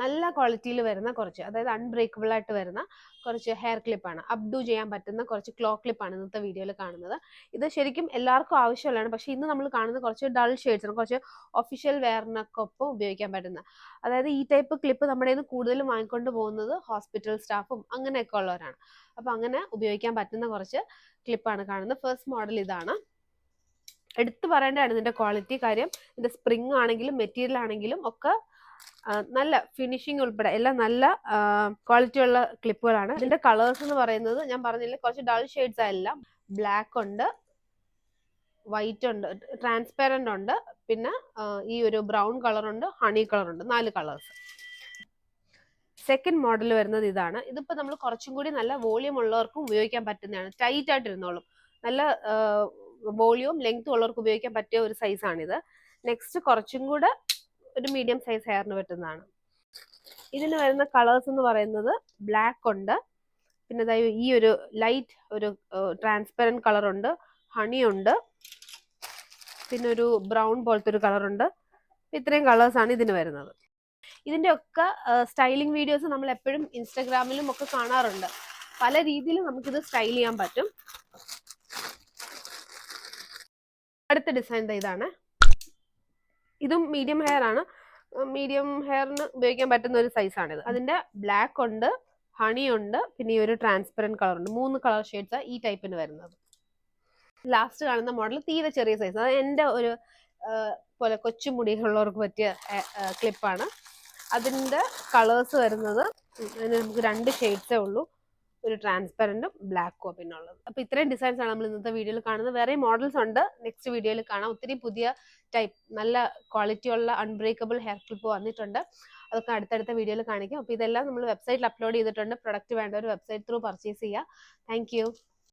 നല്ല ക്വാളിറ്റിയിൽ വരുന്ന കുറച്ച്, അതായത് അൺബ്രേക്കബിൾ ആയിട്ട് വരുന്ന കുറച്ച് ഹെയർ ക്ലിപ്പാണ്. അപ്ഡു ചെയ്യാൻ പറ്റുന്ന കുറച്ച് ക്ലോ ക്ലിപ്പാണ് ഇന്നത്തെ വീഡിയോയിൽ കാണുന്നത്. ഇത് ശരിക്കും എല്ലാവർക്കും ആവശ്യമുള്ളതാണ്. പക്ഷേ ഇന്ന് നമ്മൾ കാണുന്നത് കുറച്ച് ഡൾ ഷെയ്ഡ്സാണ്, കുറച്ച് ഒഫീഷ്യൽ വെയറിനൊപ്പം ഉപയോഗിക്കാൻ പറ്റുന്ന. അതായത് ഈ ടൈപ്പ് ക്ലിപ്പ് നമ്മുടെ കയ്യിൽ നിന്ന് കൂടുതലും വാങ്ങിക്കൊണ്ട് പോകുന്നത് ഹോസ്പിറ്റൽ സ്റ്റാഫും അങ്ങനെയൊക്കെ ഉള്ളവരാണ്. അപ്പോൾ അങ്ങനെ ഉപയോഗിക്കാൻ പറ്റുന്ന കുറച്ച് ക്ലിപ്പാണ് കാണുന്നത്. ഫസ്റ്റ് മോഡൽ ഇതാണ്. എടുത്തു പറയേണ്ടതാണ് ഇതിന്റെ ക്വാളിറ്റി. കാര്യം ഇതിന്റെ സ്പ്രിങ് ആണെങ്കിലും മെറ്റീരിയൽ ആണെങ്കിലും ഒക്കെ നല്ല ഫിനിഷിംഗ് ഉൾപ്പെടെ എല്ലാം നല്ല ക്വാളിറ്റി ഉള്ള ക്ലിപ്പുകളാണ്. ഇതിന്റെ കളേഴ്സ് എന്ന് പറയുന്നത് ഞാൻ പറഞ്ഞില്ലേ, കുറച്ച് ഡൾ ഷെയ്ഡ്സ് എല്ലാം. ബ്ലാക്ക് ഉണ്ട്, വൈറ്റ് ഉണ്ട്, ട്രാൻസ്പെറന്റ് ഉണ്ട്, പിന്നെ ഈ ഒരു ബ്രൗൺ കളർ ഉണ്ട്, ഹണി കളർ ഉണ്ട്. 4 കളേഴ്സ്. സെക്കൻഡ് മോഡൽ വരുന്നത് ഇതാണ്. ഇതിപ്പോ നമ്മൾ കുറച്ചും കൂടി നല്ല വോളിയം ഉള്ളവർക്കും ഉപയോഗിക്കാൻ പറ്റുന്നതാണ്. ടൈറ്റ് ആയിട്ട് ഇരുന്നോളും. നല്ല വോളിയവും ലെങ്ത്തും ഉള്ളവർക്ക് ഉപയോഗിക്കാൻ പറ്റിയ ഒരു സൈസാണിത്. നെക്സ്റ്റ് കുറച്ചും കൂടെ ഒരു മീഡിയം സൈസ് ഹെയറിന് പറ്റുന്നതാണ്. ഇതിന് വരുന്ന കളേഴ്സ് എന്ന് പറയുന്നത് ബ്ലാക്ക് ഉണ്ട്, പിന്നെ ഈ ഒരു ലൈറ്റ് ഒരു ട്രാൻസ്പെറന്റ് കളർ ഉണ്ട്, ഹണി ഉണ്ട്, പിന്നെ ഒരു ബ്രൗൺ പോലത്തെ ഒരു കളർ ഉണ്ട്. ഇത്രയും കളേഴ്സ് ആണ് ഇതിന് വരുന്നത്. ഇതിന്റെ ഒക്കെ സ്റ്റൈലിംഗ് വീഡിയോസ് നമ്മൾ എപ്പോഴും ഇൻസ്റ്റാഗ്രാമിലും ഒക്കെ കാണാറുണ്ട്. പല രീതിയിലും നമുക്കിത് സ്റ്റൈൽ ചെയ്യാൻ പറ്റും. അടുത്ത ഡിസൈൻ ഇതാണ്. ഇതും മീഡിയം ഹെയർ ആണ്. മീഡിയം ഹെയറിന് ഉപയോഗിക്കാൻ പറ്റുന്ന ഒരു സൈസാണിത്. അതിന്റെ ബ്ലാക്ക് ഉണ്ട്, ഹണി ഉണ്ട്, പിന്നെ ഈ ഒരു ട്രാൻസ്പെറന്റ് കളർ ഉണ്ട്. 3 കളർ ഷെയ്ഡ്സ് ഈ ടൈപ്പിന് വരുന്നത്. ലാസ്റ്റ് കാണുന്ന മോഡൽ തീരെ ചെറിയ സൈസ്, അത് എൻ്റെ ഒരു പോലെ കൊച്ചുമുടികളുള്ളവർക്ക് പറ്റിയ ക്ലിപ്പാണ്. അതിന്റെ കളേഴ്സ് വരുന്നത് നമുക്ക് 2 ഷെയ്ഡ്സേ ഉള്ളൂ. ഒരു ട്രാൻസ്പെറന്റും ബ്ലാക്കും പിന്നെ ഉള്ളത്. അപ്പൊ ഇത്രയും ഡിസൈൻസ് ആണ് നമ്മൾ ഇന്നത്തെ വീഡിയോയിൽ കാണുന്നത്. വേറെ മോഡൽസ് ഉണ്ട്, നെക്സ്റ്റ് വീഡിയോയിൽ കാണാം. ഒത്തിരി പുതിയ ടൈപ്പ് നല്ല ക്വാളിറ്റി ഉള്ള അൺബ്രേക്കബിൾ ഹെയർ ക്ലിപ്പ് വന്നിട്ടുണ്ട്. അതൊക്കെ അടുത്തടുത്ത വീഡിയോയിൽ കാണിക്കും. അപ്പൊ ഇതെല്ലാം നമ്മൾ വെബ്സൈറ്റിൽ അപ്ലോഡ് ചെയ്തിട്ടുണ്ട്. പ്രൊഡക്റ്റ് വേണ്ട ഒരു വെബ്സൈറ്റ് ത്രൂ പർച്ചേസ് ചെയ്യുക. താങ്ക്